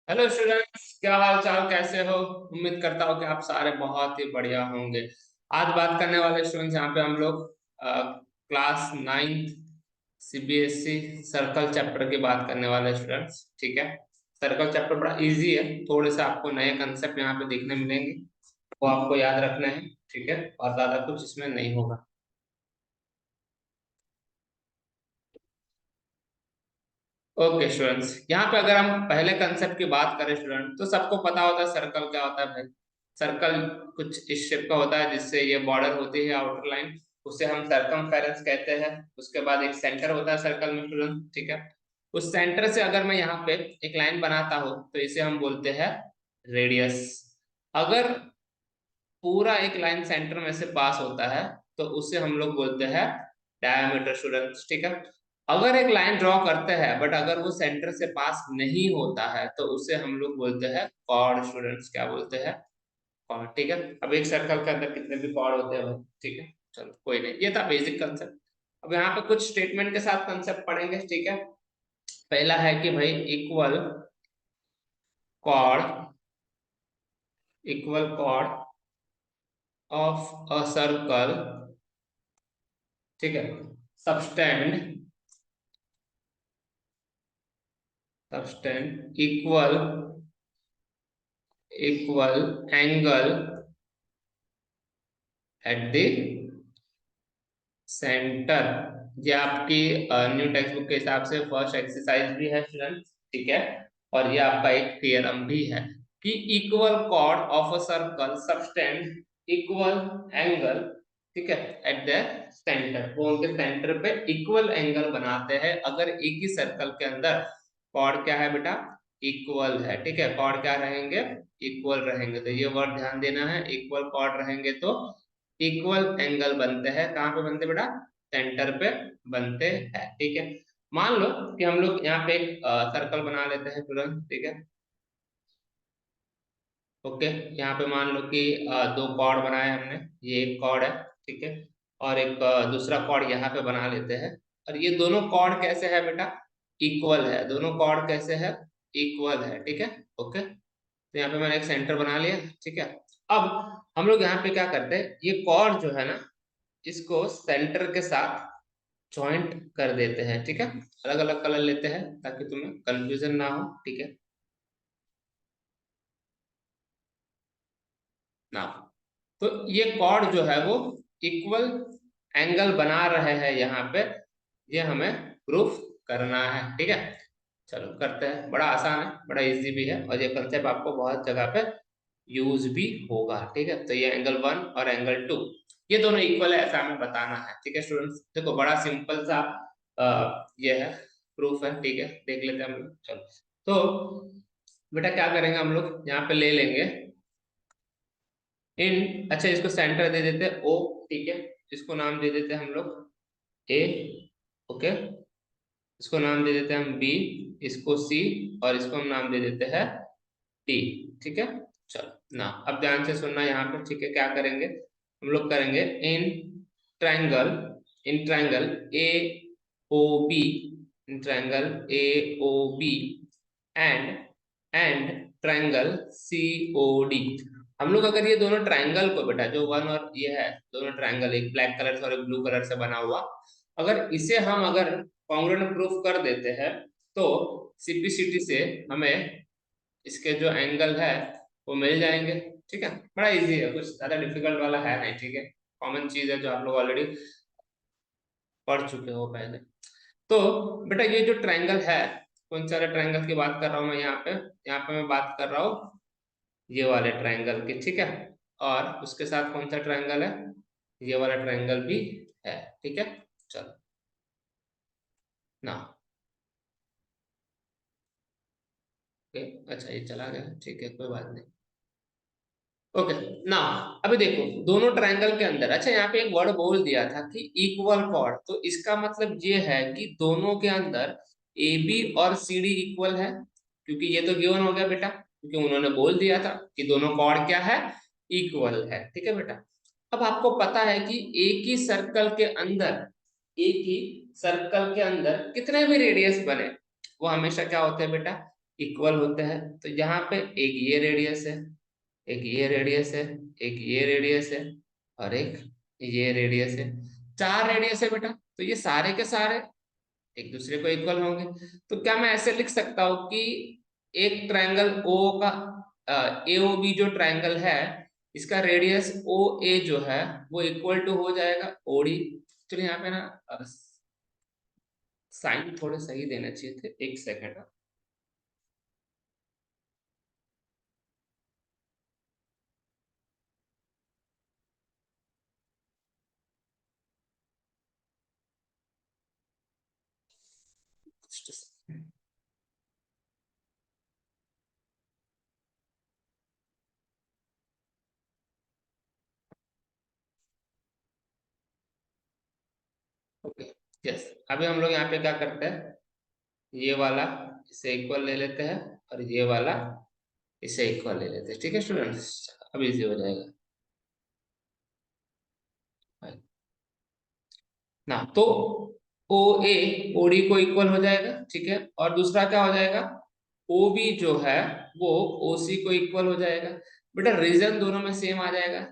Hello students, क्या हाल चाल, कैसे हो? उम्मीद करता हूँ कि आप सारे बहुत ही बढ़िया होंगे। आज बात करने वाले स्टूडेंट्स यहाँ पे हम लोग class ninth CBSE circle chapter की बात करने वाले स्टूडेंट्स। ठीक है। सर्कल चैप्टर बड़ा इजी है, थोड़े से आपको नए कंसेप्ट यहाँ पे देखने मिलेंगे, वो आपको याद रखना है। ठीक है, और ज्यादा कुछ इसमें नहीं होगा। ओके स्टूडेंट्स, यहाँ पे अगर हम पहले कंसेप्ट की बात करें स्टूडेंट, तो सबको पता होता है सर्कल क्या होता है भाई। सर्कल कुछ इस शेप का होता है, जिससे ये बॉर्डर होती है आउटर लाइन, उसे हम सरकमफेरेंस कहते हैं। उसके बाद एक सेंटर होता है सर्कल में स्टूडेंट। ठीक है। उस सेंटर से अगर मैं यहाँ पे एक लाइन बनाता हूँ तो इसे हम बोलते हैं रेडियस। अगर पूरा एक लाइन सेंटर में से पास होता है तो उसे हम लोग बोलते हैं डायमीटर स्टूडेंट्स। ठीक है। अगर एक लाइन ड्रॉ करते हैं बट अगर वो सेंटर से पास नहीं होता है तो उसे हम लोग बोलते हैं कॉर्ड स्टूडेंट्स। क्या बोलते हैं? कॉर्ड। ठीक है। अब एक सर्कल के अंदर कितने भी कॉर्ड होते हैं भाई। ठीक है, चलो कोई नहीं, ये था बेसिक कंसेप्ट। अब यहाँ पे कुछ स्टेटमेंट के साथ कंसेप्ट पढ़ेंगे। ठीक है। पहला है कि भाई chord equal chord of a circle. ठीक है। Subtend subtend equal angle at the centre. ये आपकी न्यू टेक्स्ट बुक के हिसाब से फर्स्ट एक्सरसाइज भी है स्टूडेंट। ठीक है। और ये आपका एक थ्योरम भी है कि equal chord of a circle subtend equal angle. ठीक है। एट द सेंटर, वो उनके सेंटर पे इक्वल एंगल बनाते हैं अगर एक ही सर्कल के अंदर कॉर्ड क्या है बेटा, इक्वल है। ठीक है। कॉर्ड क्या रहेंगे, इक्वल रहेंगे। तो ये वर्ड ध्यान देना है, इक्वल कॉर्ड रहेंगे तो इक्वल एंगल बनते हैं। कहाँ पे बनते हैं बेटा? सेंटर पे बनते हैं। ठीक है। मान लो कि हम लोग यहाँ पे एक सर्कल बना लेते हैं तुरंत। ठीक है। ओके। यहाँ पे मान लो कि दो कॉर्ड बनाए हमने, ये एक कॉर्ड है। ठीक है। और एक दूसरा कॉर्ड यहाँ पे बना लेते हैं। और ये दोनों कॉर्ड कैसे है बेटा? इक्वल है। दोनों कॉर्ड कैसे है? इक्वल है। ठीक है। ओके। तो यहाँ पे मैंने एक सेंटर बना लिया। ठीक है। अब हम लोग यहाँ पे क्या करते हैं, ये कॉर्ड जो है ना, इसको सेंटर के साथ जॉइंट कर देते हैं। ठीक है। अलग अलग कलर लेते हैं ताकि तुम्हें कंफ्यूजन ना हो। ठीक है ना। तो ये कॉर्ड जो है वो इक्वल एंगल बना रहे हैं यहाँ पे, ये हमें प्रूफ करना है। ठीक है। चलो करते हैं, बड़ा आसान है, बड़ा इजी भी है, और ये कंसेप्ट आपको बहुत जगह पे यूज भी होगा। ठीक है। तो ये एंगल वन और एंगल टू, ये दोनों इक्वल है ऐसा हमें बताना है। ठीक है स्टूडेंट्स, देखो बड़ा सिंपल सा ये है, प्रूफ है। ठीक है, देख लेते हैं हम लोग। चलो, तो बेटा क्या करेंगे हम लोग, यहाँ पे ले लेंगे इन, अच्छा इसको सेंटर दे देते हैं ओ। ठीक है। इसको नाम दे देते हैं हम लोग ए। ओके। इसको नाम दे देते हैं हम बी, इसको सी, और इसको हम नाम दे देते हैं टी। ठीक है। चलो ना, अब ध्यान से सुनना यहाँ पे। ठीक है, क्या करेंगे हम लोग, करेंगे in triangle in triangle A O B in triangle A O B and triangle C O D. हम लोग अगर ये दोनों ट्रायंगल को बेटा, जो वन और ये है दोनों ट्रायंगल, एक ब्लैक कलर से और एक ब्लू कलर से बना हुआ, अगर इसे हम अगर कॉन्ग्रुएंट प्रूफ कर देते हैं तो सीपीसीटी से हमें इसके जो एंगल है वो मिल जाएंगे। ठीक है, बड़ा इजी है, कुछ ज्यादा डिफिकल्ट वाला है नहीं। ठीक है, कॉमन चीज है जो आप लोग ऑलरेडी पढ़ चुके हो पहले। तो बेटा ये जो ट्रायंगल है, कौन सा ट्रायंगल की बात कर रहा हूँ मैं यहाँ पे? यहाँ पे मैं बात कर रहा हूँ ये वाले ट्रायंगल की। ठीक है। और उसके साथ कौन सा ट्रायंगल है? ये वाला ट्रायंगल भी है। ठीक है। चलो ना। ओके, अच्छा ये चला गया, ठीक है कोई बात नहीं। ओके ना, अभी देखो दोनों ट्रायंगल के अंदर, अच्छा यहाँ पे एक वर्ड बोल दिया था कि इक्वल कॉर्ड, तो इसका मतलब ये है कि दोनों के अंदर ए बी और सी डी इक्वल है, क्योंकि ये तो गिवन हो गया बेटा, क्योंकि उन्होंने बोल दिया था कि दोनों कॉर्ड क्या है, इक्वल है। ठीक है बेटा। अब आपको पता है कि एक ही सर्कल के अंदर कितने भी रेडियस बने, वो हमेशा क्या होते हैं बेटा, इक्वल होते हैं, तो यहाँ पे एक ये रेडियस है, एक ये रेडियस है, एक ये रेडियस है और एक ये रेडियस है। 4 रेडियस है बेटा, तो ये सारे के सारे एक दूसरे को इक्वल होंगे। तो क्या मैं ऐसे लिख सकता हूं कि एक ट्रायंगल ओ का एओबी जो ट्रायंगल है, इसका रेडियस ओ ए जो है वो इक्वल टू हो जाएगा ओडी। चलिए यहाँ पे ना साइन थोड़े सही देना चाहिए थे, एक सेकेंड। Okay, yes. अभी हम लोग यहाँ पे क्या करते हैं, ये वाला इसे इक्वल ले लेते हैं और ये वाला इसे इक्वल ले लेते हैं। ठीक है स्टूडेंट्स, अब इजी हो जाएगा ना। तो ओ ए ओडी को इक्वल हो जाएगा, ठीक है। और दूसरा क्या हो जाएगा, ओ बी जो है वो ओ सी को इक्वल हो जाएगा। बेटा रीजन दोनों में सेम आ जाएगा,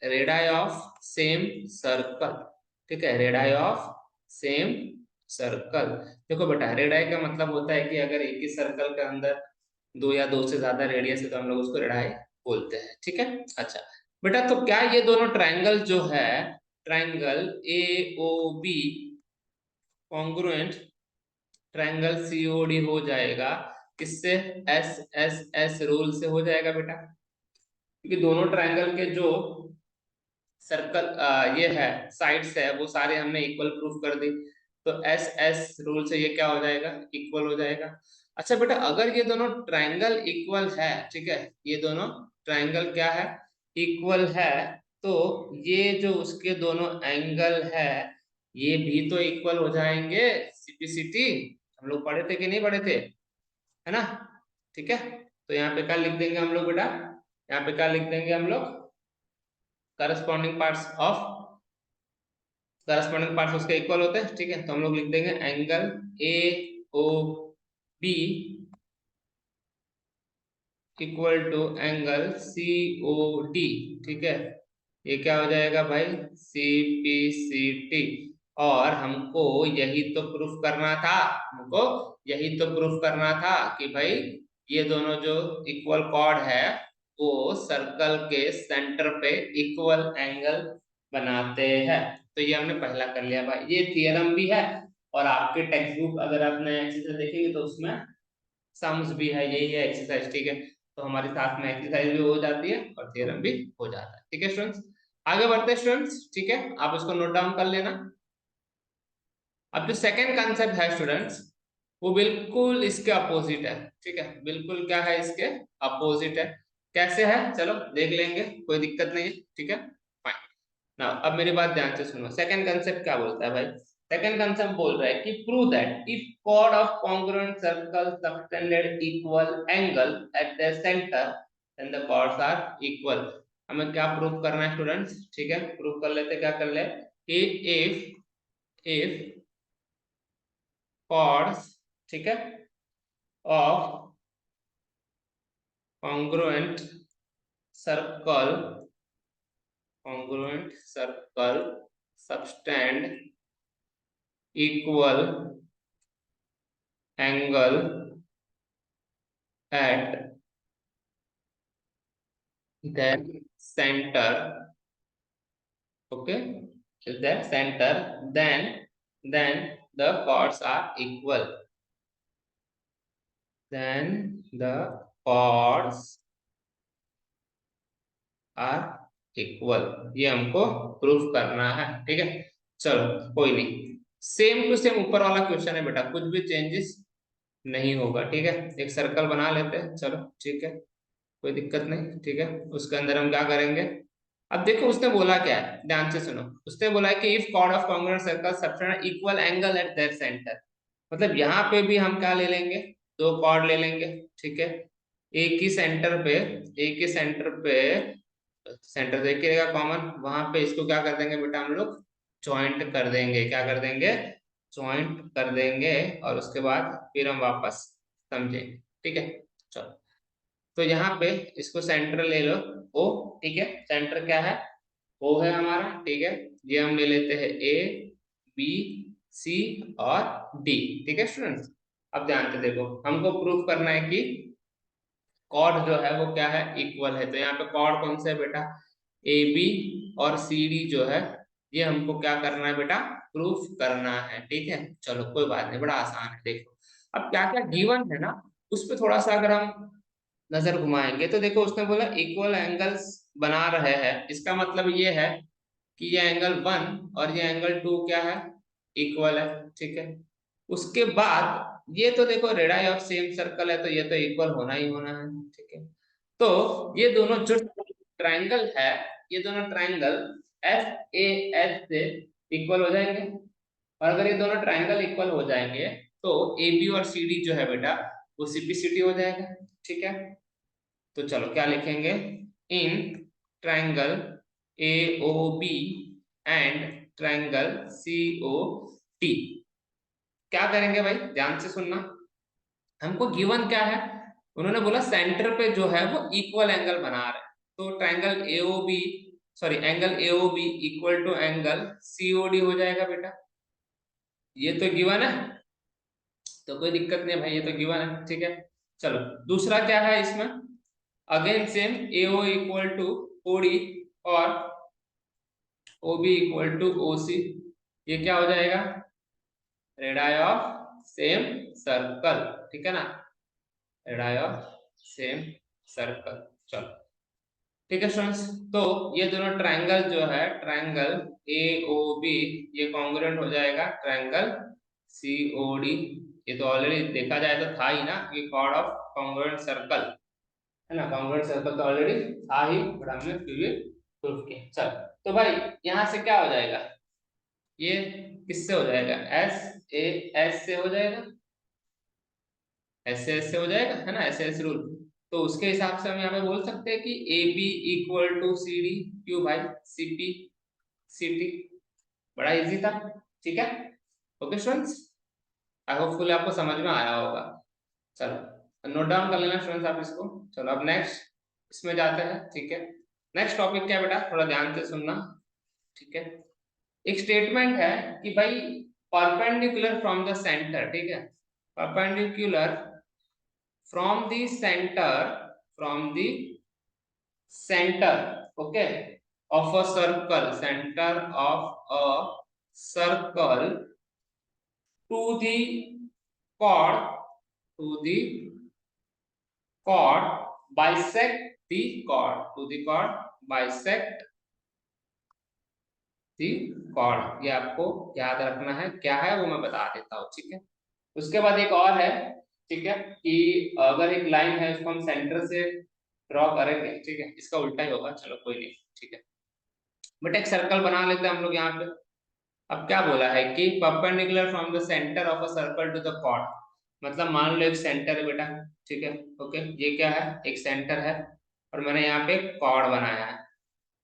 रेडाई ऑफ सेम सर्कल। ठीक है, रेडाई ऑफ सेम सर्कल। देखो बेटा रेडाई का मतलब होता है कि अगर एक ही सर्कल के अंदर दो या दो से ज्यादा रेडियस है तो हम लोग उसको रेडाई बोलते हैं। ठीक है, अच्छा बेटा, तो क्या ये दोनों ट्रायंगल जो है, triangle A O B congruent triangle COD हो जाएगा किससे, एस एस एस रूल से हो जाएगा बेटा। क्योंकि दोनों ट्रायंगल के जो सर्कल ये है साइड्स है वो सारे हमने इक्वल प्रूफ कर दी, तो एस एस रूल से ये क्या हो जाएगा, इक्वल हो जाएगा। अच्छा बेटा, अगर ये दोनों ट्रायंगल इक्वल है, ठीक है, ये दोनों ट्रायंगल क्या है, इक्वल है, तो ये जो उसके दोनों एंगल है ये भी तो इक्वल हो जाएंगे। सीपीसीटी हम लोग पढ़े थे कि नहीं पढ़े थे, है ना। ठीक है, तो यहाँ पे क्या लिख देंगे हम लोग बेटा, यहाँ पे क्या लिख देंगे हम लोग, corresponding parts of, corresponding parts उसके इक्वल होते हैं। ठीक है, तो हम लोग लिख देंगे angle A O B equal to angle C O D. ठीक है, ये क्या हो जाएगा भाई, सी पी सी टी। और हमको यही तो प्रूफ करना था, हमको यही तो प्रूफ करना था कि भाई ये दोनों जो इक्वल कॉर्ड है वो सर्कल के सेंटर पे इक्वल एंगल बनाते हैं। तो ये हमने पहला कर लिया भाई, ये थियरम भी है और आपके टेक्स्ट बुक अगर आपने अच्छे से देखेंगे तो उसमें सम्स भी है, यही है एक्सरसाइज। ठीक है, तो हमारे साथ में एक्सरसाइज भी हो जाती है और थ्योरम भी हो जाता है। ठीक है स्टूडेंट्स, आगे बढ़ते हैं स्टूडेंट्स। ठीक है, आप इसको नोट डाउन कर लेना। अब जो सेकंड कंसेप्ट है स्टूडेंट्स, वो बिल्कुल इसके अपोजिट है। ठीक है, बिल्कुल क्या है, इसके अपोजिट है। कैसे है चलो देख लेंगे, कोई दिक्कत नहीं है। ठीक है, फाइन। ना अब मेरी बात ध्यान से सुनो, सेकंड कंसेप्ट क्या बोलता है भाई, सेकंड कंसेप्ट बोल रहा है कि prove that if chord of congruent circle subtended equal angle at their center then the chords are equal। हमें क्या प्रूव करना है स्टूडेंट्स, ठीक है, प्रूव कर लेते, क्या कर ले कि if chords, ठीक है, of congruent circle, congruent circle subtend equal angle at their center, okay, at their center, then the chords are equal, then the chords are equal. ये हमको प्रूफ करना है। ठीक है, चलो कोई नहीं, सेम टू सेम ऊपर वाला क्वेश्चन है बेटा, कुछ भी चेंजेस नहीं होगा। ठीक है, एक सर्कल बना लेते हैं, चलो ठीक है, कोई दिक्कत नहीं। ठीक है, उसके अंदर हम क्या करेंगे, अब देखो उसने बोला क्या है, ध्यान से सुनो। उसने बोला है कि if chord of congruent circle subtend equal angle at their centre, मतलब यहाँ पे भी हम क्या ले लेंगे, दो कॉर्ड ले लेंगे। ठीक है, एक ही सेंटर पे, एक ही सेंटर पे, सेंटर तो एक ही रहेगा कॉमन, वहां पे इसको क्या कर देंगे बेटा हम लोग, ज्वाइंट कर देंगे। क्या कर देंगे, ज्वाइंट कर देंगे। और उसके बाद फिर हम वापस समझेंगे। ठीक है। चलो, तो यहाँ पे इसको सेंटर ले लो ओ, ठीक है। सेंटर क्या है, ओ है हमारा, ठीक है। ये हम ले लेते हैं ए बी सी और डी, ठीक है स्टूडेंट्स। अब ध्यान से देखो, हमको प्रूफ करना है कि कॉर्ड जो है वो क्या है, इक्वल है। तो यहाँ पे कॉर्ड कौन सा है बेटा, ए बी और सी डी जो है, ये हमको क्या करना है बेटा, प्रूफ करना है, ठीक है। चलो कोई बात नहीं, बड़ा आसान है। देखो अब क्या क्या गिवन है ना, उस पर थोड़ा सा अगर हम नजर घुमाएंगे तो देखो, उसने बोला इक्वल एंगल्स बना रहे हैं, इसका मतलब ये है कि ये एंगल 1 और ये एंगल 2 क्या है, इक्वल है, ठीक है। उसके बाद ये तो देखो रेडाई ऑफ सेम सर्कल है, तो ये तो इक्वल होना ही होना है, ठीक है। तो ये दोनों जो ट्रायंगल है, ये दोनों ट्रायंगल एफ ए एच से इक्वल हो जाएंगे। और अगर ये दोनों ट्रायंगल इक्वल हो जाएंगे तो ए बी और सी डी जो है बेटा, वो सीपीसीटी हो जाएगा, ठीक है। तो चलो क्या लिखेंगे, in triangle A O B and triangle C O T, क्या करेंगे भाई, ध्यान से सुनना। हमको गिवन क्या है, उन्होंने बोला सेंटर पे जो है वो इक्वल एंगल बना रहे हैं। तो triangle AOB, sorry angle AOB equal to angle COD हो जाएगा बेटा, ये तो गिवन है, तो कोई दिक्कत नहीं है भाई, ये तो गिवन है, ठीक है। चलो दूसरा क्या है इसमें, again same AO equal to OD और ओबी इक्वल टू ओसी, ये क्या हो जाएगा, रेडाई ऑफ सेम सर्कल, ठीक है ना, रेडाई ऑफ सेम सर्कल। चलो ठीक है स्टूडेंट्स, तो ये दोनों ट्रायंगल जो है, ट्रायंगल ए ओ बी, ये कॉन्ग्रुएंट हो जाएगा ट्रायंगल सी ओ डी। ये तो ऑलरेडी देखा जाए तो था ही ना, ये कॉर्ड ऑफ कॉन्ग्रुएंट सर्कल है ना, कॉन्ग्रुएंट सर्कल तो ऑलरेडी था ही, बट हमने फिर भी प्रूफ किया। चल तो भाई यहाँ से क्या हो जाएगा, ये किससे हो जाएगा, एस ए एस से हो जाएगा, ऐसे ऐसे हो जाएगा है ना, ऐसे ऐसे रूल। तो उसके हिसाब से हम यहाँ पे बोल सकते हैं कि A B equal to C D, क्यों भाई, सी पी सी टी, बड़ा इजी था, ठीक है। ओके स्टूडेंट्स, आई होपफुली आपको समझ में आया होगा। चलो नोट डाउन कर लेना स्टूडेंट्स आप इसको। चलो अब नेक्स्ट इसमें जाते हैं, ठीक है। नेक्स्ट टॉपिक क्या है बेटा, थोड़ा ध्यान से सुनना, ठीक है। एक स्टेटमेंट है कि भाई परपेंडिकुलर फ्रॉम द सेंटर, ठीक है, perpendicular from the center okay of a circle, center of a circle to the chord, to the chord bisect the chord, to the chord bisect the chord। ये आपको याद रखना है, क्या है वो मैं बता देता हूँ, ठीक है। उसके बाद एक और है, ठीक है, कि अगर एक लाइन है उसको हम सेंटर से ड्रॉ करेंगे, ठीक है, इसका उल्टा ही होगा, चलो कोई नहीं, ठीक है। बट एक सर्कल बना लेते हैं हम लोग यहाँ पे। अब क्या बोला है कि perpendicular from the centre of a circle to the chord, मतलब मान लो एक सेंटर है बेटा, ठीक है, ओके, ये क्या है, एक सेंटर है और मैंने यहाँ पे कॉर्ड बनाया है।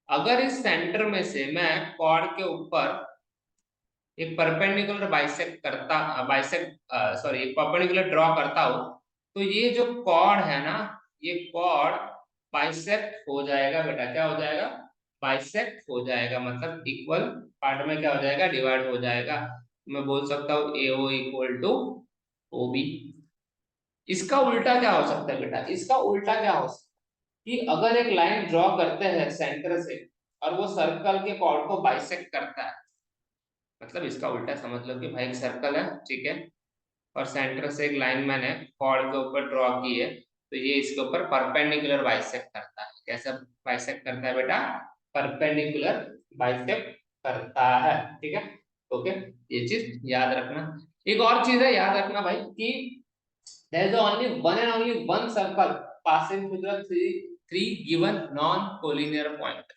अगर इस सेंटर में से मैं कॉर्ड के ऊपर एक परपेंडिकुलर सॉरी एक परपेंडिकुलर ड्रॉ करता हूं, तो ये जो कॉर्ड है ना, ये कॉर्ड बाइसेक्ट हो जाएगा बेटा, क्या हो जाएगा, बाइसेक्ट हो जाएगा, मतलब इक्वल पार्ट में क्या हो जाएगा, डिवाइड हो जाएगा। मैं बोल सकता हूँ A O equal to O B. इसका उल्टा क्या हो सकता है बेटा, इसका उल्टा क्या हो सकता है कि अगर एक लाइन ड्रॉ करते हैं सेंटर से और वो सर्कल के कॉर्ड को बाइसेक्ट करता है, मतलब इसका उल्टा समझ लो कि भाई एक सर्कल है, ठीक है, और सेंटर से एक लाइन मैंने कॉर्ड के ऊपर ड्रॉ की है, तो ये इसके ऊपर परपेंडिकुलर बाइसेक्ट करता है। कैसा बाइसेक्ट करता है बेटा, परपेंडिकुलर बाइसेक्ट करता है, ठीक है। ओके, ये चीज याद रखना। एक और चीज है याद रखना भाई कि there is only one and only one circle passing through the three given non collinear point।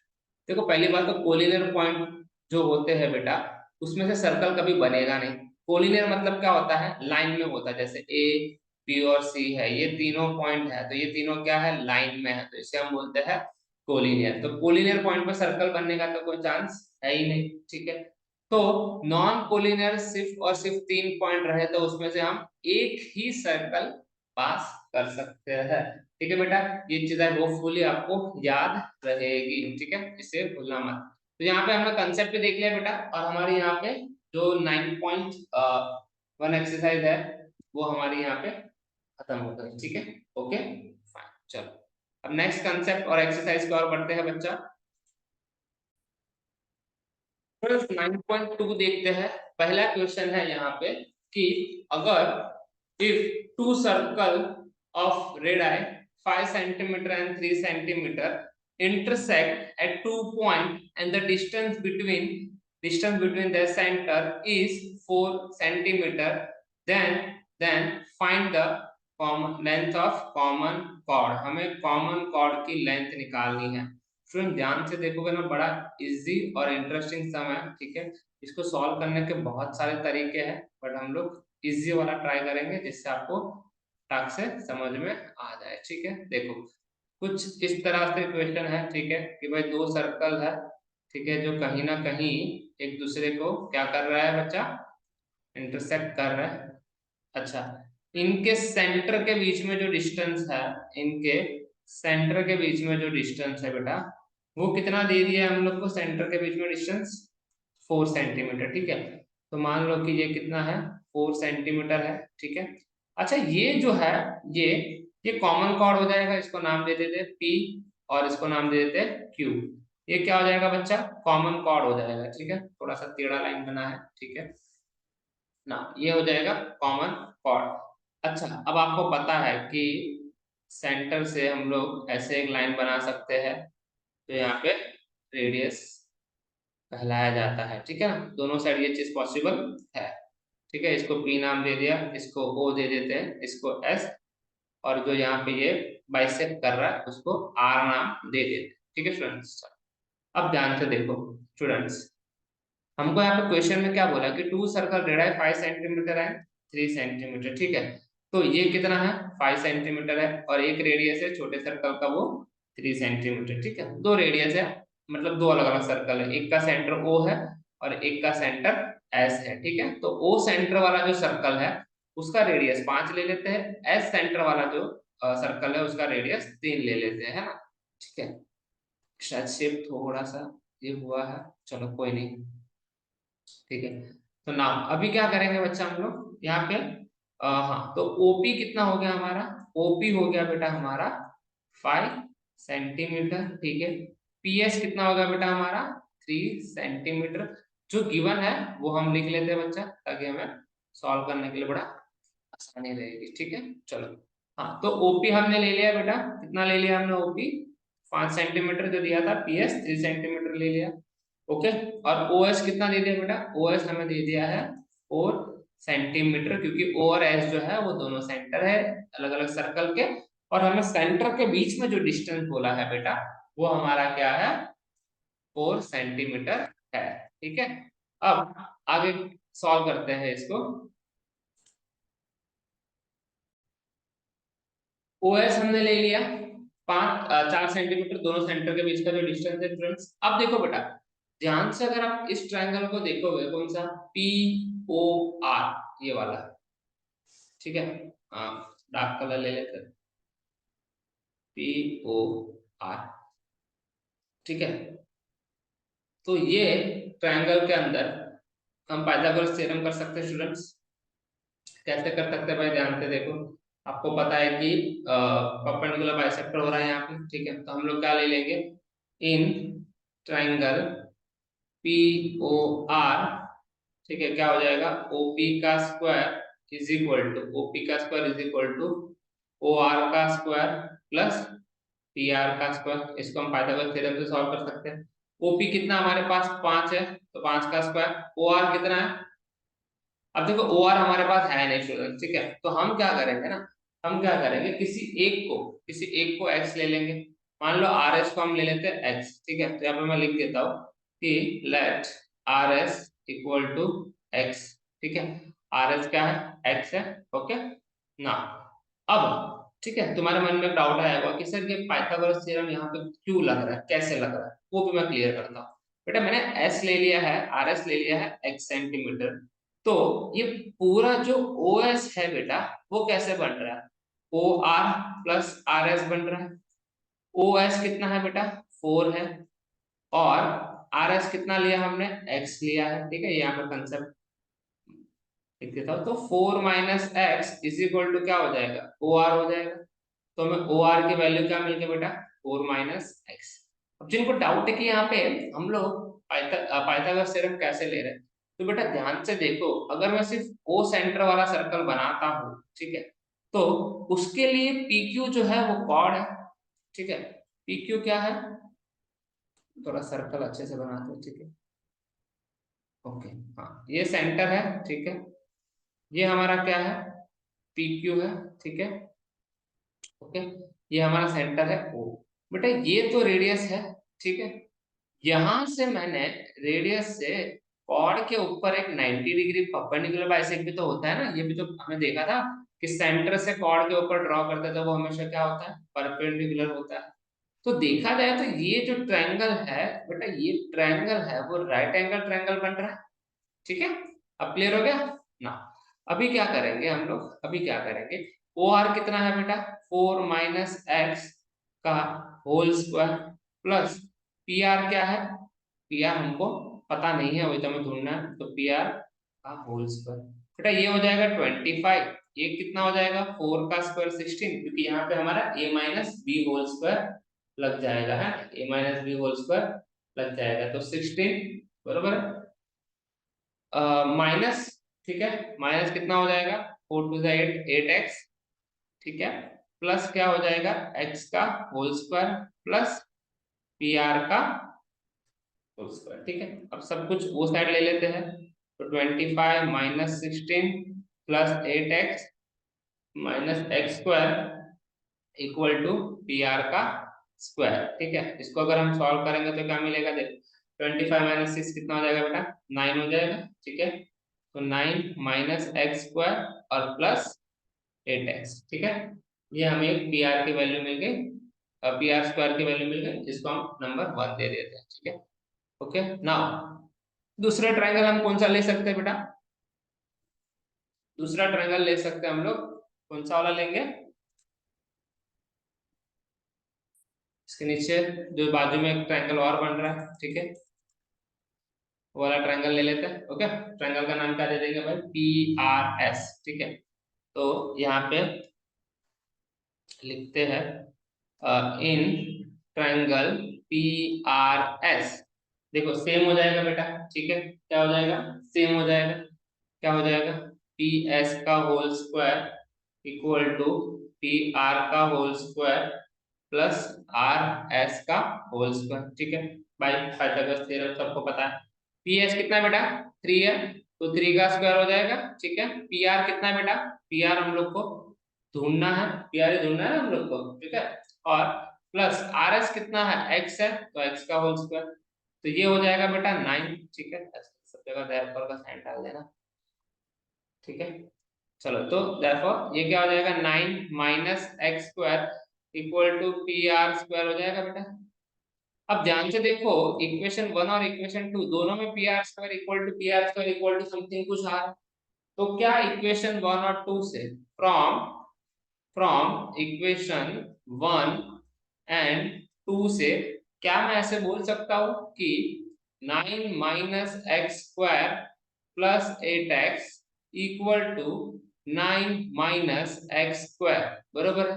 देखो पहली बात तो कोलिनियर पॉइंट जो होते हैं बेटा, उसमें से सर्कल कभी बनेगा नहीं। कोलिनियर मतलब क्या होता है, लाइन में होता है, जैसे ए बी और सी है, ये तीनों पॉइंट है, तो ये तीनों क्या है, लाइन में है, तो इसे हम बोलते हैं कोलिनियर। तो कोलिनियर पॉइंट पर सर्कल बनने का तो कोई चांस है ही नहीं, ठीक है। तो नॉन कोलिनियर सिर्फ और सिर्फ 3 पॉइंट रहे तो उसमें से हम एक ही सर्कल पास कर सकते हैं। ठीक है बेटा, ये चीजें होपफुली आपको याद रहेगी। ठीक है, इसे भूलना मत। तो यहाँ पे हमने कंसेप्ट भी देख लिया बेटा, और हमारे यहाँ पे जो 9.1 एक्सरसाइज है वो हमारी यहाँ पे खत्म हो गई। ठीक है, ओके फाइन। चलो अब नेक्स्ट कंसेप्ट और एक्सरसाइज की ओर बढ़ते हैं बच्चा। 9.2 देखते हैं। पहला क्वेश्चन है यहाँ पे कि अगर if two circle of radii 5 centimetre and 3 centimetre intersect at 2 point and the distance between their center is 4 centimeter, then find the common length of common chord। हमें कॉमन कॉर्ड की लेंथ निकालनी है। Student ध्यान से देखोगे ना, बड़ा easy और इंटरेस्टिंग सम है। ठीक है, इसको सॉल्व करने के बहुत सारे तरीके हैं, बट हम लोग इजी वाला ट्राई करेंगे जिससे आपको टाक से समझ में आ जाए। ठीक है, देखो कुछ इस तरह से क्वेश्चन है। ठीक है, कि भाई दो सर्कल है, ठीक है, जो कहीं ना कहीं एक दूसरे को क्या कर रहा है बच्चा, इंटरसेक्ट कर रहा है। अच्छा, इनके सेंटर के बीच में जो डिस्टेंस है, इनके सेंटर के बीच में जो डिस्टेंस है बेटा, वो कितना दे दिया है हम लोग को, सेंटर के बीच में डिस्टेंस 4 सेंटीमीटर। ठीक है, तो मान लो कि ये कितना है, 4 सेंटीमीटर है। ठीक है, अच्छा ये जो है, ये ये कॉमन कॉर्ड हो जाएगा, इसको नाम दे देते पी और इसको नाम दे देते क्यू। ये क्या हो जाएगा बच्चा, कॉमन कॉर्ड हो जाएगा। ठीक है, थोड़ा सा टेढ़ा लाइन बना है। ठीक है ना, ये हो जाएगा कॉमन कॉर्ड। अच्छा, अब आपको पता है कि सेंटर से हम लोग ऐसे एक लाइन बना सकते हैं, तो यहाँ पे रेडियस कहलाया जाता है। ठीक है ना, दोनों साइड ये चीज पॉसिबल है। ठीक है, इसको पी नाम दे दिया, इसको ओ दे देते हैं, इसको एस, और जो यहाँ पे ये बाइसेक्ट कर रहा है उसको आर नाम दे देते हैं। ठीक है स्टूडेंट्स, अब ध्यान से देखो स्टूडेंट्स, हमको यहाँ पे क्वेश्चन में क्या बोला कि two circle radii 5 centimetre and 3 centimetre. ठीक है, तो ये कितना है, 5 सेंटीमीटर है, और एक रेडियस है छोटे सर्कल का वो 3 सेंटीमीटर। ठीक है, दो रेडियस है, मतलब दो अलग अलग सर्कल है, एक का सेंटर ओ है और एक का सेंटर एस है। ठीक है, तो ओ सेंटर वाला जो सर्कल है उसका रेडियस 5 ले लेते हैं, एस सेंटर वाला जो सर्कल है उसका रेडियस 3 ले लेते हैं, है ना। ठीक है, शायद शेप थोड़ा सा ये हुआ है, चलो कोई नहीं। ठीक है, तो नाउ अभी क्या करेंगे बच्चा हम लोग यहाँ पे, हाँ, तो ओपी कितना हो गया हमारा, ओपी हो गया बेटा हमारा 5 सेंटीमीटर। ठीक है, पीएस कितना होगा बेटा हमारा 3 सेंटीमीटर। जो गिवन है वो हम लिख लेते हैं बच्चा, ताकि हमें सॉल्व करने के लिए बड़ा आसानी रहेगी। ठीक है, चलो, हाँ, तो ओपी हमने ले लिया बेटा, कितना ले लिया हमने ओपी, 5 सेंटीमीटर जो दिया था, पीएस 3 सेंटीमीटर ले लिया। ओके, और ओएस कितना दे दिया बेटा, ओएस हमें दे दिया है 4 सेंटीमीटर, क्योंकि ओ और एस जो है वो दोनों सेंटर है अलग अलग सर्कल के, और हमें सेंटर के बीच में जो डिस्टेंस बोला है बेटा वो हमारा क्या है, 4 सेंटीमीटर है। ठीक है, अब आगे सॉल्व करते हैं इसको। ओएस हमने ले लिया 4 सेंटीमीटर, दोनों सेंटर के बीच का जो डिस्टेंस है फ्रेंड्स। अब देखो बेटा ध्यान से, अगर आप इस ट्रायंगल को देखोगे, कौन सा, पी ओ आर, ये वाला। ठीक है, हाँ, डार्क कलर ले लेते हैं, पी ओ आर। ठीक है, तो ये ट्रायंगल के अंदर हम पाइथागोरस थ्योरम कर सकते हैं स्टूडेंट्स। कैसे कर सकते हैं भाई, ध्यान से देखो, आपको पता है कि परपेंडिकुलर बाइसेक्टर हो रहा है यहाँ पे। ठीक है, तो हम लोग क्या ले लेंगे, in triangle P O R, ठीक है, क्या हो जाएगा, ओपी का square is equal to, OP का square is equal to O R का स्क्वायर प्लस पी आर का स्क्वायर। इसको हम पाइथागोरस थ्योरम से सॉल्व कर सकते हैं। ओपी कितना हमारे पास 5 है, तो 5 का स्क्वायर, ओ आर कितना है, अब देखो ओ आर हमारे पास है नहीं स्टूडेंट। ठीक है, तो हम क्या करेंगे ना, हम क्या करेंगे, किसी एक को एक्स ले लेंगे। मान लो आर एस को हम ले लेते हैं एक्स। ठीक है, तो यहाँ पे मैं लिख देता हूँ कि let R S equal to X. ठीक है, आर एस क्या है, एक्स है। ओके ना, अब ठीक है, तुम्हारे मन में डाउट आया होगा कि सर ये पाइथागोरस थ्योरम यहाँ पे क्यों लग रहा है, कैसे लग रहा है, वो भी मैं क्लियर करता हूँ। बेटा मैंने एस ले लिया है, आर एस ले लिया है एक्स सेंटीमीटर, तो ये पूरा जो ओ एस है बेटा वो कैसे बन रहा है, O R plus R S बन रहा है। ओ एस कितना है बेटा 4 है, और आर एस कितना लिया हमने x लिया है, ठीक है। यहाँ पे कंसेप्ट लिख देता हूँ। तो 4 minus X is equal to क्या हो जाएगा ओ आर हो जाएगा। तो हमें ओ आर की वैल्यू क्या मिल गई बेटा 4 माइनस एक्स। अब जिनको डाउट है कि यहाँ पे हम लोग पाइथागोरस थ्योरम कैसे ले रहे हैं, तो बेटा ध्यान से देखो, अगर मैं सिर्फ ओ सेंटर वाला सर्कल बनाता हूँ, ठीक है, तो उसके लिए पी क्यू जो है वो कॉर्ड है, ठीक है। पी क्यू क्या है, थोड़ा सर्कल अच्छे से बनाते हैं, ठीक है। ओके, हाँ ये सेंटर है, ठीक है। ये हमारा क्या है पी क्यू है, ठीक है। ओके, ये हमारा सेंटर है ओ। बेटा ये तो रेडियस है, ठीक है। यहां से मैंने रेडियस से कॉर्ड के ऊपर एक 90 डिग्री परपेंडिकुलर बाइसेक्ट भी तो होता है ना, ये भी तो हमने देखा था कि सेंटर से कॉर्ड के ऊपर ड्रॉ करते थे वो हमेशा क्या होता है परपेंडिकुलर होता है। तो देखा जाए तो ये जो ट्रायंगल है बेटा, ये ट्रायंगल है वो राइट एंगल ट्रायंगल बन रहा है, ठीक है। अब क्लियर हो गया ना। अभी क्या करेंगे हम लोग, अभी क्या करेंगे, ओ आर कितना है बेटा 4 माइनस एक्स का whole square plus P R क्या है, पी आर हमको पता नहीं है, वही तो हमें ढूंढना है। तो पी आर का होल स्क्वायर बेटा ये हो जाएगा 25, ये कितना हो जाएगा 4 का स्क्वायर 16, क्योंकि यहाँ पे हमारा ए माइनस बी होल स्क्वायर लग जाएगा, है ए माइनस बी होल स्क्वायर लग जाएगा। तो 16 बरोबर है माइनस, ठीक है, माइनस कितना हो जाएगा 4 टू 8 8x, ठीक है, प्लस क्या हो जाएगा x का whole square plus P R का होल स्क्वायर, ठीक है। अब सब कुछ वो साइड ले लेते हैं। तो 25 minus 16 plus 8x minus X square equal to P R का स्क्वायर, ठीक है। इसको अगर हम सॉल्व करेंगे तो क्या मिलेगा देखो, 25 माइनस 6 कितना हो जाएगा बेटा 9 हो जाएगा, ठीक है। तो 9 माइनस एक्स स्क्वायर और प्लस 8x, ठीक है। ये हमें एक पी आर की वैल्यू मिल गई, पी आर स्क्वायर की वैल्यू मिल गई, जिसको हम नंबर 1 दे देते हैं, ठीक है। ओके नाउ दूसरा ट्रायंगल हम कौन सा ले सकते हैं बेटा, दूसरा ट्रायंगल ले सकते हैं हम लोग, कौन सा वाला लेंगे, इसके नीचे जो बाजू में एक ट्रायंगल और बन रहा है, ठीक है, वो वाला ट्रायंगल ले लेते हैं। ओके, ट्रायंगल का नाम क्या दे देंगे भाई पी आर एस, ठीक है। तो यहाँ पे लिखते हैं इन ट्रायंगल पी आर एस, देखो सेम हो जाएगा बेटा, ठीक है, क्या हो जाएगा सेम हो जाएगा, क्या हो जाएगा पी एस का whole square equal to P R का whole square plus R S का होल स्क्वायर, ठीक है। भाई पाइथागोरस थ्योरम सबको पता है, पी एस कितना है बेटा 3 है, तो 3 का स्क्वायर हो जाएगा, ठीक है। पी आर कितना है बेटा, पी आर हम लोग को ढूंढना है, पी आर ढूंढना है हम लोग को, ठीक है। और प्लस आर एस कितना है एक्स है, तो एक्स का होल स्क्वायर, तो ये हो जाएगा बेटा 9, ठीक है। सब जगह therefore का साइन डाल देना, ठीक है। चलो तो therefore ये क्या हो जाएगा 9 minus X square equal to P R square हो जाएगा बेटा। अब ध्यान से देखो, इक्वेशन 1 और इक्वेशन 2 दोनों में P R square equal to something कुछ आ रहा है। तो क्या इक्वेशन 1 और 2 से, फ्रॉम फ्रॉम इक्वेशन 1 एंड 2 से क्या मैं ऐसे बोल सकता हूं कि 9 minus X square plus 8x equal to 9 minus X square, बरोबर है।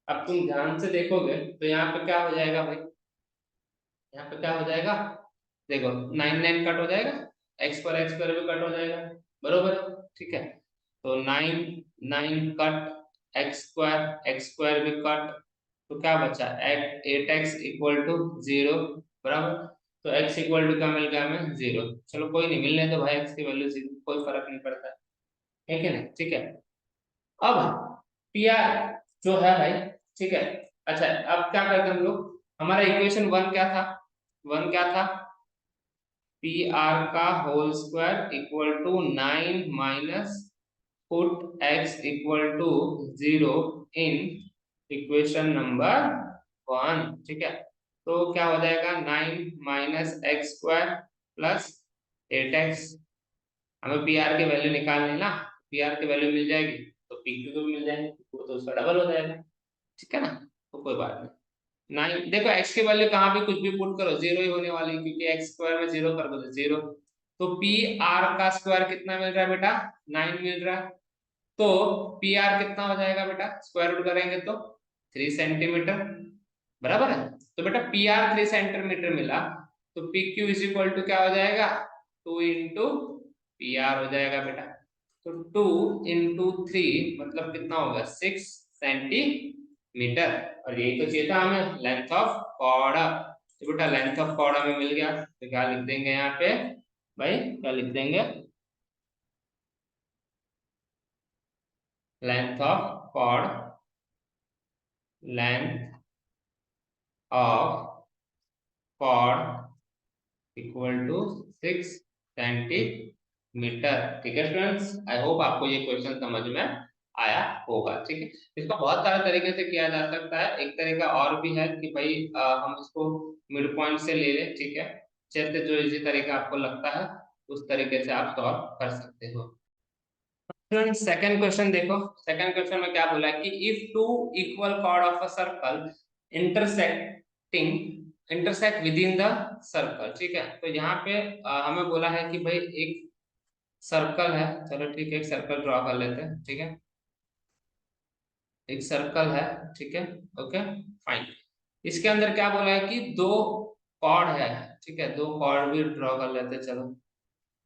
अब तुम ध्यान से देखोगे तो यहाँ पे क्या हो जाएगा भाई, यहाँ पे क्या हो जाएगा देखो 9 9 कट हो जाएगा, एक्स स्क्वायर भी कट हो जाएगा, बरोबर है, ठीक है। तो 9 9 कट एक्स स्क्वायर भी कट, तो क्या बचा एट 8x इक्वल टू 0, बराबर। तो x इक्वल टू क्या मिल गया हमें 0, चलो कोई नहीं, मिलने तो भाई x की वैल्यू 0, कोई फर्क नहीं पड़ता है कि नहीं, ठीक है। अब पी आर जो है भाई, ठीक है। अच्छा अब क्या करते हैं हम लोग, हमारा इक्वेशन 1 क्या था, 1 क्या था पी आर का whole square equal to 9 minus put x equal to 0 in equation number 1, ठीक है। तो क्या हो जाएगा 9 minus X square plus 8x, हमें पी आर की वैल्यू निकालनी है ना, पी आर की वैल्यू मिल जाएगी, तो पी क्यू को भी मिल जाएंगे, वो तो उसका डबल हो जाएगा, ठीक है ना। तो कोई बात नहीं। 9 देखो एक्स की वैल्यू कहाँ भी कुछ भी पुट करो जीरो ही होने वाली है, क्योंकि एक्स स्क्वायर में जीरो कर दो तो जीरो। तो पी आर का स्क्वायर कितना मिल रहा है बेटा, 9 मिल रहा है। तो पी आर कितना हो जाएगा बेटा, स्क्वायर रूट करेंगे तो 3 सेंटीमीटर, बराबर है। तो बेटा पी आर 3 सेंटीमीटर मिला, तो P Q is equal to क्या हो जाएगा, 2 इंटू पी आर हो जाएगा बेटा। तो 2 इंटू 3 मतलब कितना होगा, 6 सेंटीमीटर। और यही तो चाहिए था हमें, लेंथ ऑफ कॉर्ड। तो बेटा लेंथ ऑफ कॉर्ड हमें मिल गया, तो क्या लिख देंगे यहाँ पे भाई, क्या लिख देंगे, length of chord, length of chord equal to 6 centimetre. ठीक है स्टूडेंट्स, आई होप आपको ये क्वेश्चन समझ में आया होगा, ठीक है। इसको बहुत सारे तरीके से किया जा सकता है, एक तरीका और भी है कि भाई हम इसको मिड पॉइंट से ले लें, ठीक है। जैसे जो इजी तरीका आपको लगता है उस तरीके से आप सॉल्व कर सकते हो। सेकंड क्वेश्चन देखो, सेकंड क्वेश्चन में क्या बोला है कि if two equal chord of a circle intersecting intersect within the circle, ठीक है। तो यहाँ पे हमें बोला है कि भाई एक सर्कल है, चलो ठीक है, एक सर्कल ड्रॉ कर लेते हैं, ठीक है। एक सर्कल है, ठीक है, ओके फाइन। इसके अंदर क्या बोला है कि दो कॉर्ड है, ठीक है, दो कॉर्ड भी ड्रॉ कर लेते हैं, चलो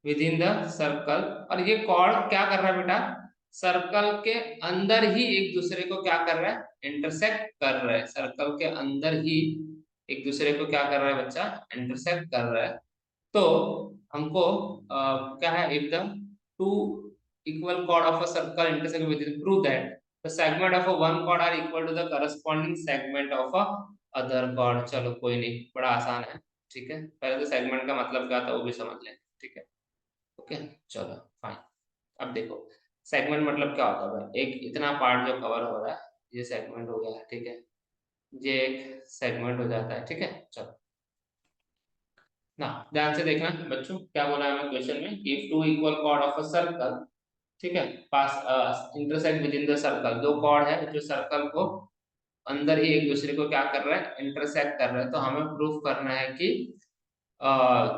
विद इन द सर्कल। और ये कॉर्ड क्या कर रहा है बेटा, सर्कल के अंदर ही एक दूसरे को क्या कर रहा है, इंटरसेक्ट कर रहा है। सर्कल के अंदर ही एक दूसरे को क्या कर रहा है बच्चा, इंटरसेक्ट कर रहा है। तो हमको क्या है, if the two equal chord of a circle intersect with it, prove that the segment of a one chord are equal to the corresponding segment of a other chord। चलो कोई नहीं, बड़ा आसान है, ठीक है। पहले तो सेगमेंट का मतलब क्या था वो भी समझ लें, ठीक है, ओके चलो फाइन। अब देखो सेगमेंट मतलब क्या होता है भाई, एक इतना पार्ट जो कवर हो रहा है ये सेगमेंट हो गया, ठीक है। ये एक सेगमेंट हो जाता है, ठीक है। चलो ना ध्यान से देखना बच्चों, क्या बोला है हमें क्वेश्चन में, if two equal chord of a circle, ठीक है, pass intersect within the circle, दो कॉर्ड है जो सर्कल को अंदर ही एक दूसरे को क्या कर रहा है, इंटरसेक्ट कर रहा है। तो हमें प्रूफ करना है कि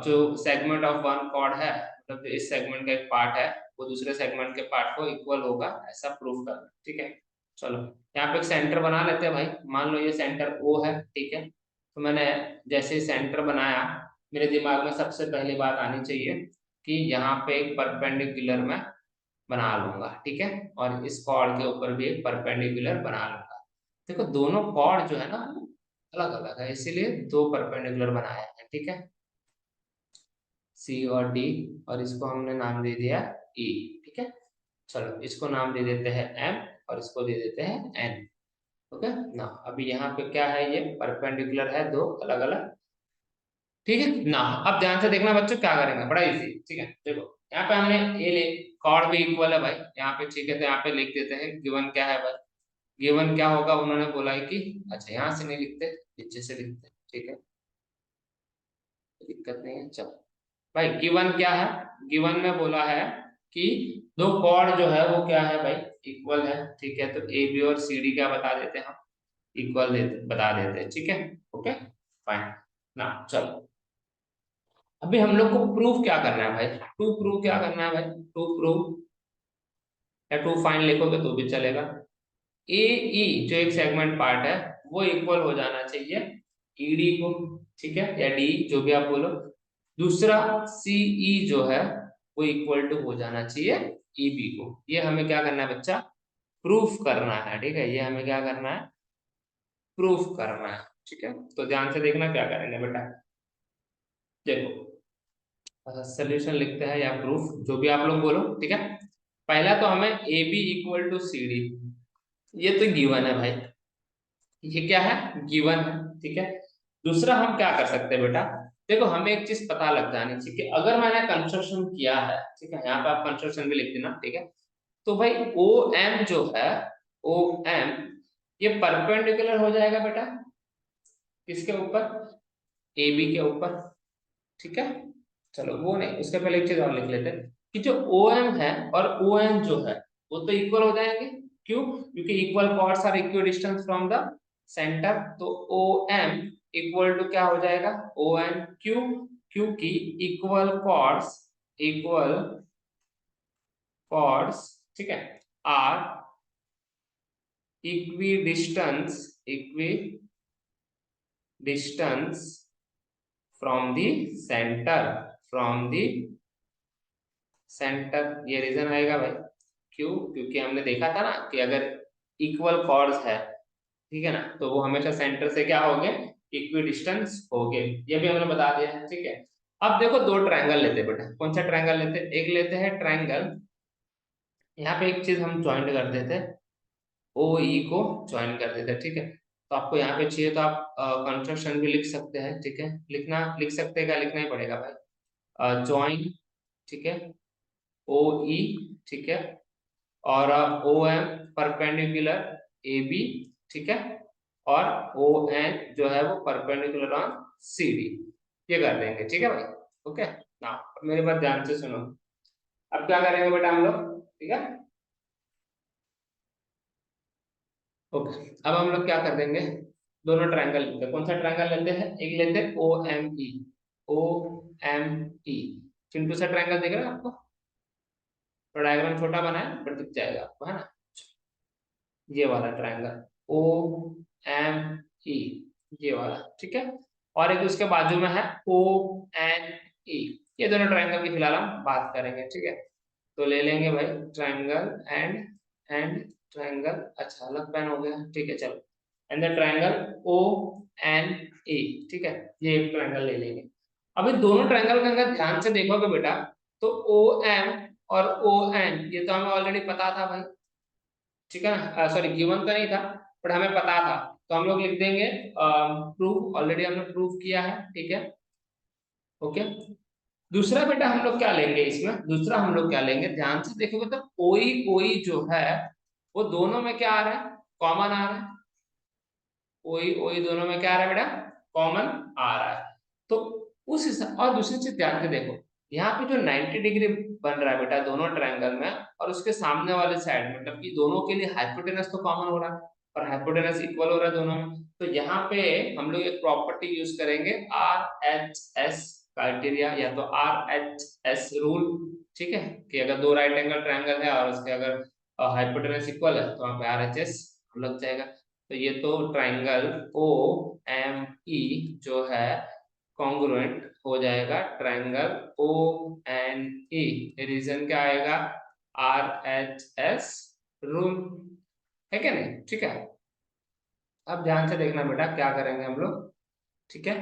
जो सेगमेंट ऑफ वन कॉर्ड है, मतलब इस सेगमेंट का एक पार्ट है वो दूसरे सेगमेंट के पार्ट को इक्वल होगा, ऐसा प्रूफ करना, ठीक है। चलो यहाँ पे एक सेंटर बना लेते हैं भाई, मान लो ये सेंटर ओ है, ठीक है। तो मैंने जैसे सेंटर बनाया, मेरे दिमाग में सबसे पहली बात आनी चाहिए कि यहाँ पे एक परपेंडिकुलर मैं बना लूंगा, ठीक है। और इस कॉर्ड के ऊपर भी एक परपेंडिकुलर बना लूंगा। देखो दोनों कॉर्ड जो है ना अलग अलग है, इसीलिए दो परपेंडिकुलर बनाए हैं, ठीक है, सी और डी। और इसको हमने नाम दे दिया ई, ठीक है। चलो इसको नाम दे देते हैं एम और इसको दे देते हैं एन, ओके ना। अभी यहाँ पे क्या है, ये परपेंडिकुलर है दो अलग अलग, ठीक है ना। अब ध्यान से देखना बच्चों, क्या करेंगे, बड़ा इजी, ठीक है। देखो यहाँ पे हमने ए ले, कॉर्ड भी इक्वल है भाई यहाँ पे, ठीक है। तो यहाँ पे लिख देते हैं गिवन क्या है भाई, गिवन क्या होगा, उन्होंने बोला है कि, अच्छा यहाँ से नहीं लिखते, नीचे से लिखते हैं, ठीक है, दिक्कत नहीं है। चलो भाई गिवन क्या है, गिवन में बोला है कि दो कॉर्ड जो है वो क्या है भाई, इक्वल है, ठीक है। तो ए बी और सी डी क्या बता देते हैं हम, इक्वल बता देते हैं, ठीक है, ओके फाइन ना। चलो अभी हम लोग को प्रूफ क्या करना है भाई, टू प्रूफ क्या करना है भाई, टू प्रूफ या टू फाइन लिखोगे तो भी चलेगा। ए ई जो एक सेगमेंट पार्ट है वो इक्वल हो जाना चाहिए ईडी को, ठीक है, या डी जो भी आप बोलो। दूसरा सीई जो है वो इक्वल टू हो जाना चाहिए ईबी को। ये हमें क्या करना है बच्चा, प्रूफ करना है, ठीक है। ये हमें क्या करना है, प्रूफ करना है, ठीक है। तो ध्यान से देखना क्या करेंगे बेटा, देखो सोल्यूशन लिखते हैं या प्रूफ जो भी आप लोग बोलो, ठीक है। पहला तो हमें A B equal to C D, ये तो गिवन है भाई, ये क्या है, गिवन है, ठीक है। दूसरा हम क्या कर सकते हैं बेटा, देखो हमें एक चीज पता लग जानी चाहिए कि अगर मैंने कंस्ट्रक्शन किया है, ठीक है, यहाँ पे आप कंस्ट्रक्शन भी लिख देना, ठीक है। तो भाई ओ एम जो है, ओ एम ये परपेंडिकुलर हो जाएगा बेटा किसके ऊपर, ए बी के ऊपर, ठीक है। चलो वो नहीं, उसके पहले एक चीज और लिख लेते हैं कि जो ओ एम है और ओ एन जो है वो तो इक्वल हो जाएंगे, क्यों? क्योंकि equal chords are equal distance from the centre, तो ओ एम इक्वल टू क्या हो जाएगा, ओ एन। क्यों? क्योंकि इक्वल कॉर्ड्स, ठीक है, are equidistance from the centre, from the centre, ये रीजन आएगा भाई। क्यों? क्योंकि हमने देखा था ना कि अगर इक्वल कॉर्ड्स है, ठीक है ना, तो वो हमेशा सेंटर से क्या हो गए, इक्वी डिस्टेंस हो गए, ये भी हमने बता दिया है, ठीक है। अब देखो दो ट्रायंगल लेते हैं बेटा, कौन सा ट्रायंगल लेते हैं, एक लेते हैं ट्रायंगल, यहाँ पे एक चीज हम ज्वाइंट कर देते हैं, ओ ई को ज्वाइन कर देते हैं, ठीक है। तो आपको यहाँ पे चाहिए तो आप कंस्ट्रक्शन भी लिख सकते हैं, ठीक है, लिख सकते हैं, क्या लिखना ही पड़ेगा भाई, ज्वाइन, ठीक है, ओ ई, ठीक है, और O M perpendicular A B, ठीक है, और ओ एन जो है वो परपेंडिकुलर ऑन सी डी, ये कर देंगे, ठीक है भाई। ओके ना, मेरी बात ध्यान से सुनो। अब क्या करेंगे बेटा हम लोग, ठीक है, ओके। अब हम लोग क्या कर देंगे, दोनों ट्रायंगल लेते हैं, कौन सा ट्रायंगल लेते हैं, एक लेते हैं O M E, O M E, चिंटू सा ट्रायंगल दिख रहा है आपको, तो डायग्राम छोटा बनाए पर दिख जाएगा आपको, है ना, ये वाला ट्रायंगल ओ एम ई, ये वाला, ठीक है, और एक उसके बाजू में है ओ एन ई, ये दोनों ट्रायंगल की फिलहाल हम बात करेंगे, ठीक है। तो ले लेंगे भाई ट्रायंगल एंड ट्रायंगल, अच्छा अलग पेन हो गया, ठीक है चलो, and the triangle O N A, ठीक है, ये एक ट्रायंगल ले लेंगे। अभी दोनों ट्रायंगल का अगर ध्यान से देखोगे बेटा, तो ओ एम और ओ एन ये तो हमें ऑलरेडी पता था भाई, ठीक है ना, सॉरी गिवन तो नहीं था, बट हमें पता था, तो हम लोग लिख देंगे प्रूफ, ऑलरेडी हमने प्रूफ किया है, ठीक है, ओके। दूसरा बेटा हम लोग क्या लेंगे इसमें, दूसरा हम लोग क्या लेंगे, ध्यान से देखोगे तो कोई कोई जो है वो दोनों में क्या आ रहा है, कॉमन आ रहा है, कोई कोई दोनों में क्या आ रहा है बेटा, कॉमन आ रहा है। तो उस हिसाब, और दूसरी चीज ध्यान से देखो, यहाँ पे जो 90 डिग्री बन रहा है बेटा दोनों ट्रायंगल में, और उसके सामने वाले साइड मतलब कि दोनों के लिए हाइपोटेनस तो कॉमन हो रहा है, और हाइपोटेनस इक्वल हो रहा है दोनों में, तो यहाँ पे हम लोग एक प्रॉपर्टी यूज करेंगे, आर एच एस क्राइटेरिया, या तो आर एच एस रूल, ठीक है, कि अगर दो राइट एंगल ट्रायंगल है और उसके अगर हाइपोटेनस इक्वल है तो वहाँ पे आर एच एस लग जाएगा। तो ये तो ट्रायंगल ओ एम ई जो है कॉन्ग्रुएंट हो जाएगा triangle O N E, reason क्या आएगा, आर एच एस रूल, है क्या नहीं, ठीक है। अब ध्यान से देखना बेटा क्या करेंगे हम लोग, ठीक है।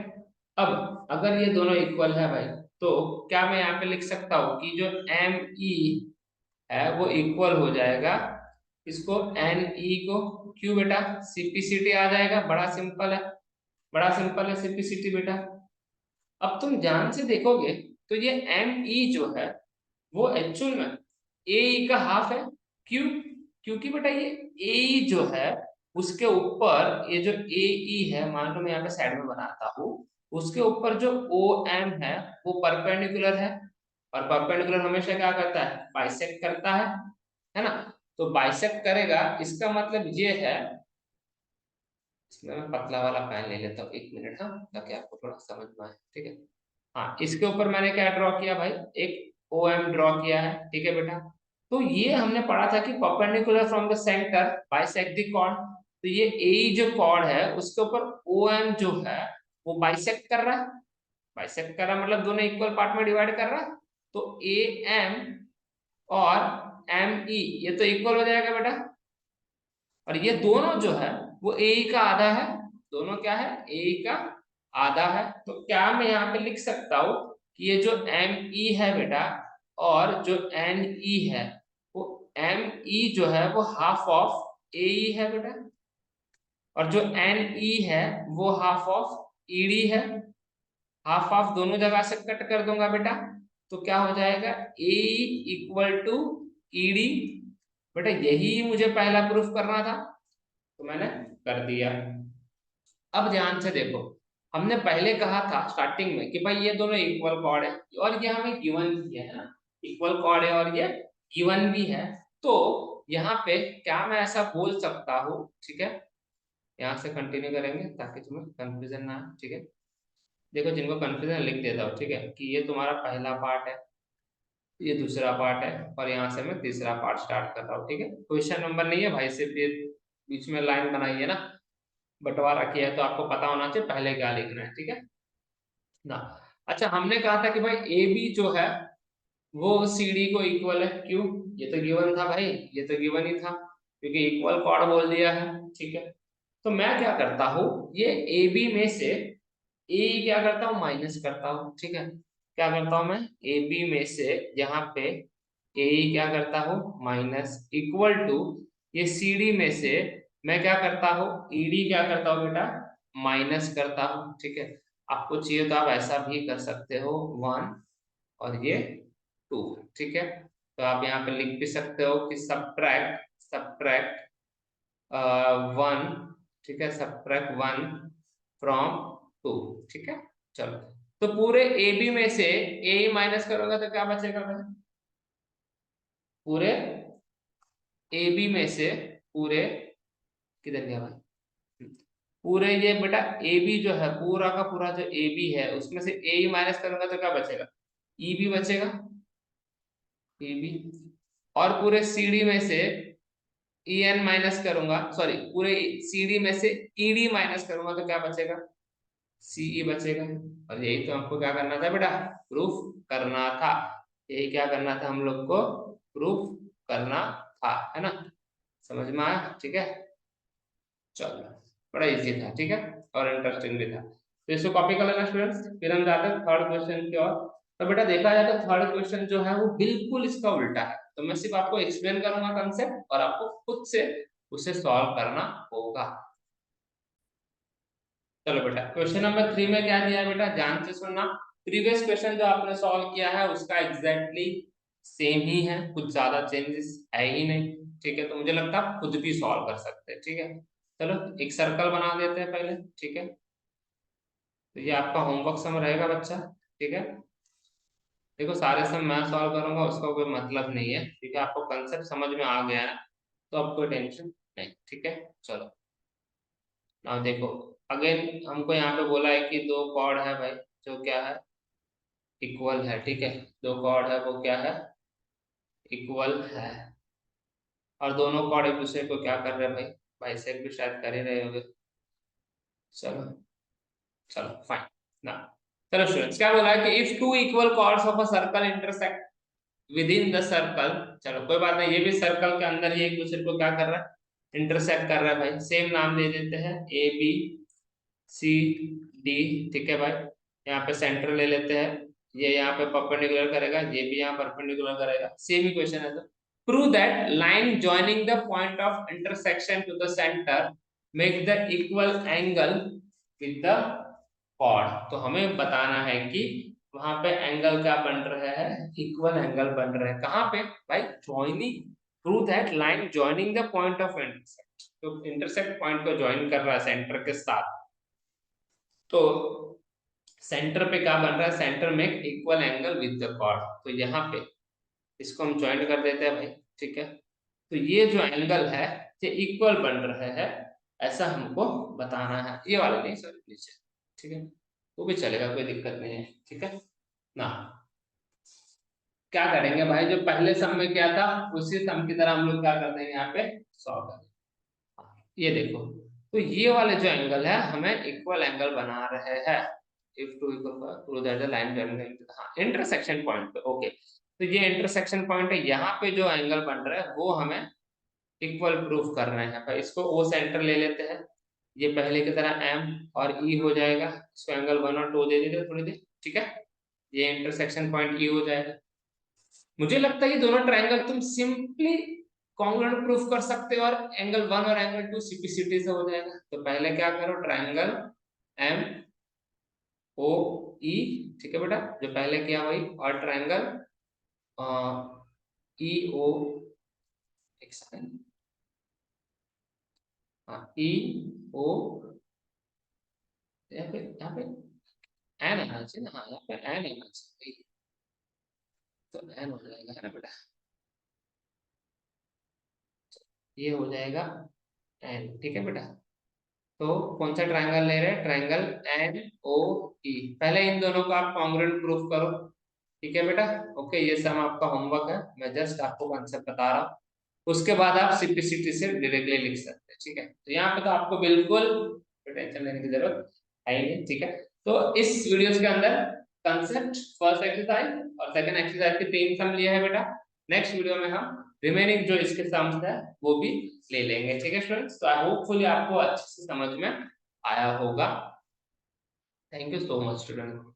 अब अगर ये दोनों इक्वल है भाई, तो क्या मैं यहाँ पे लिख सकता हूँ कि जो एम ई है वो इक्वल हो जाएगा इसको एन ई को, क्यों बेटा, सीपीसीटी आ जाएगा, बड़ा सिंपल है, बड़ा सिंपल है सिंपलिसिटी बेटा। अब तुम ध्यान से देखोगे तो ये एम ई जो है वो एक्चुअल में ए ई का हाफ है, क्यों? क्योंकि बेटा ये ए ई जो है उसके ऊपर ये जो ए ई है, मान लो मैं यहाँ पे साइड में बनाता हूँ, उसके ऊपर जो ओ एम है वो परपेंडिकुलर है, और परपेंडिकुलर हमेशा क्या करता है, बाइसेक्ट करता है ना। तो बाइसेक्ट करेगा इसका मतलब ये है, इसमें मैं पतला वाला पेन ले लेता हूँ, एक मिनट, हाँ, ताकि आपको थोड़ा समझ में आए, ठीक है। हाँ, इसके ऊपर मैंने क्या ड्रॉ किया भाई, एक ओ एम ड्रॉ किया है, ठीक है बेटा। तो ये हमने पढ़ा था कि perpendicular from the centre bisect the chord, तो ये ए जो कॉर्ड है उसके ऊपर ओ एम जो है वो बाइसेक्ट कर रहा है, बाइसेक्ट कर रहा है मतलब दोनों इक्वल पार्ट में डिवाइड कर रहा है, तो ए एम और एम ई ये तो इक्वल हो जाएगा बेटा, और ये दोनों जो है वो ए का आधा है, दोनों क्या है, ए का आधा है। तो क्या मैं यहाँ पे लिख सकता हूँ कि ये जो एम ई है बेटा और जो एन ई है, वो एम ई जो है वो हाफ ऑफ ए ई है बेटा, और जो एन ई है वो हाफ ऑफ ई डी है, हाफ हाफ दोनों जगह से कट कर दूंगा बेटा, तो क्या हो जाएगा, ए इक्वल टू ई डी, बेटा यही मुझे पहला प्रूफ करना था, तो मैंने कर दिया। अब ध्यान से देखो, हमने पहले कहा था स्टार्टिंग में कि भाई ये दोनों इक्वल कॉर्ड है, और ये हमें गिवन भी है ना, इक्वल कॉर्ड है और ये गिवन भी है, तो यहाँ पे क्या मैं ऐसा बोल सकता हूँ, ठीक है, यहाँ से कंटिन्यू करेंगे ताकि तुम्हें कंफ्यूजन ना आए, ठीक है। देखो जिनको कंफ्यूजन लिख देता हूँ, ठीक है, कि ये तुम्हारा पहला पार्ट है, ये दूसरा पार्ट है, और यहाँ से मैं तीसरा पार्ट स्टार्ट कर रहा हूँ, ठीक है। क्वेश्चन नंबर नहीं है भाई, सिर्फ ये बीच में लाइन बनाई है ना, बंटवारा किया है, तो आपको पता होना चाहिए पहले क्या लिखना है, ठीक है ना। अच्छा, हमने कहा था कि भाई ए बी जो है वो सी डी को इक्वल है, क्यों? ये तो गिवन था भाई, ये तो गिवन ही था, क्योंकि इक्वल कॉर्ड बोल दिया है, ठीक है। तो मैं क्या करता हूँ, ये ए बी में से ए क्या करता हूँ, माइनस करता हूँ, ठीक है। क्या करता हूँ मैं, ए बी में से यहाँ पे ए क्या करता हूँ, माइनस, इक्वल टू, ये सी डी में से मैं क्या करता हूँ, ई डी क्या करता हूँ बेटा, माइनस करता हूँ, ठीक है। आपको चाहिए तो आप ऐसा भी कर सकते हो, 1 और ये 2, ठीक है। तो आप यहाँ पे लिख भी सकते हो कि सब्ट्रैक्ट सब्ट्रैक्ट 1, ठीक है, सब्ट्रैक्ट 1 फ्रॉम 2, ठीक है। चलो, तो पूरे ए बी में से ए माइनस करोगे तो क्या बचेगा भाई, पूरे ए बी में से, पूरे, किधर गया भाई, पूरे ये बेटा ए बी जो है, पूरा का पूरा जो ए बी है, उसमें से ए ही माइनस करूंगा तो क्या बचेगा, ई बी बचेगा, ई बी। और पूरे सी डी में से ई एन माइनस करूंगा, सॉरी, पूरे सी डी में से ई डी माइनस करूंगा तो क्या बचेगा, सीई बचेगा। और यही तो हमको क्या करना था बेटा, प्रूफ करना था, यही क्या करना था हम लोग को, प्रूफ करना था, है ना। समझ में आया, ठीक है। चलो, बड़ा इजी था, ठीक है, और इंटरेस्टिंग भी था, तो इसको कॉपी कर लेना स्टूडेंट्स। फिर हम जाते हैं थर्ड क्वेश्चन की ओर। तो बेटा देखा जाए तो थर्ड क्वेश्चन जो है वो बिल्कुल इसका उल्टा है, तो मैं सिर्फ आपको एक्सप्लेन करूंगा कंसेप्ट, और आपको खुद से उसे सॉल्व करना होगा। चलो बेटा, क्वेश्चन नंबर 3 में क्या दिया है बेटा, ध्यान से सुनना। प्रीवियस क्वेश्चन जो आपने सॉल्व किया है उसका एग्जैक्टली सेम ही है, कुछ ज्यादा चेंजेस है ही नहीं, ठीक है। तो मुझे लगता है आप खुद भी सॉल्व कर सकते हैं, ठीक है। चलो, एक सर्कल बना देते हैं पहले, ठीक है। तो ये आपका होमवर्क सम रहेगा बच्चा, ठीक है। देखो सारे सम मैं सॉल्व करूंगा उसका कोई मतलब नहीं है, ठीक है, आपको कंसेप्ट समझ में आ गया है तो अब कोई टेंशन नहीं, ठीक है। चलो, अब देखो, अगेन हमको यहाँ पे बोला है कि दो कॉर्ड है भाई, जो क्या है, इक्वल है, ठीक है। दो कॉर्ड है वो क्या है, इक्वल है, और दोनों कॉर्ड एक दूसरे को क्या कर रहे हैं भाई, बाइसेक्ट भी शायद कर ही रहे होंगे। चलो, चलो फाइन ना। चलो स्टूडेंट्स, क्या बोला है कि if two equal chords of a circle intersect within the circle, चलो कोई बात नहीं, ये भी सर्कल के अंदर ही एक दूसरे को क्या कर रहा है, इंटरसेक्ट कर रहा है भाई, सेम नाम दे देते हैं, ए बी सी डी, ठीक है भाई। यहाँ पे सेंटर ले लेते हैं, ये यहाँ पे परपेंडिकुलर करेगा, ये भी यहाँ परपेंडिकुलर करेगा, सेम ही क्वेश्चन है। तो prove that line joining the point of intersection to the centre make the equal angle with the chord. तो हमें बताना है कि वहां पे एंगल क्या बन रहा है, इक्वल एंगल बन रहा है, कहाँ पे भाई, joining, prove that line joining the point of intersect, तो इंटरसेक्ट पॉइंट को ज्वाइन कर रहा है सेंटर के साथ, तो सेंटर पे क्या बन रहा है, सेंटर में equal angle with the chord. तो यहाँ पे इसको हम ज्वाइन कर देते हैं भाई, ठीक है। तो ये जो एंगल है ये इक्वल बन रहा है, ऐसा हमको बताना है, ये वाला नहीं, सॉरी नीचे, ठीक है, वो भी चलेगा, कोई दिक्कत नहीं है, ठीक है ना। क्या करेंगे भाई, जो पहले सम में क्या था उसी सम की तरह हम लोग क्या करते हैं, यहाँ पे सॉल्व करेंगे। ये देखो, तो ये वाले जो एंगल है हमें इक्वल एंगल बना रहे हैं, if two equal prove that the line joining, हाँ इंटरसेक्शन पॉइंट पे, ओके। तो ये इंटरसेक्शन पॉइंट है, यहाँ पे जो एंगल बन रहा है वो हमें इक्वल प्रूफ कर रहे हैं भाई। इसको ओ सेंटर ले लेते हैं, ये पहले की तरह एम और ई हो जाएगा, इसको एंगल 1 और 2 दे देते थोड़ी देर, ठीक है। ये इंटरसेक्शन पॉइंट ई हो जाएगा। मुझे लगता है ये दोनों ट्रायंगल तुम सिंपली कॉन्ग्रुएंट प्रूफ कर सकते हो, और एंगल 1 और एंगल 2 सीपीसीटी से हो जाएगा। तो पहले क्या करो, ट्रायंगल एम ओ ई, ठीक है बेटा, जो पहले किया वही, और ट्रायंगल ई ओ, एक सेकंड, हाँ ई ओ, यहाँ पे एन आना चाहिए ना, हाँ यहाँ पे एन आना चाहिए, तो एन हो जाएगा, है ना बेटा। ये हो जाएगा एन। ठीक है बेटा, तो कौन सा ट्रायंगल ले रहे हैं, ट्रायंगल एन ओ ई। पहले इन दोनों का आप कॉन्ग्रुएंट प्रूफ करो। ठीक है बेटा, ओके, ये सब आपका होमवर्क है, मैं जस्ट आपको कॉन्सेप्ट बता रहा हूँ। उसके बाद आप सिंपलिसिटी से डायरेक्टली लिख सकते हैं। ठीक है, तो यहाँ पे तो आपको बिल्कुल टेंशन लेने की जरूरत है ही नहीं। ठीक है, तो इस वीडियोस के अंदर कंसेप्ट, फर्स्ट एक्सरसाइज और सेकंड एक्सरसाइज के 3 सम लिए है बेटा। नेक्स्ट वीडियो में हम रिमेनिंग जो इसके सम्स है वो भी ले लेंगे। ठीक है स्टूडेंट्स, तो आई होपफुली आपको अच्छे से समझ में आया होगा। Thank you so much student.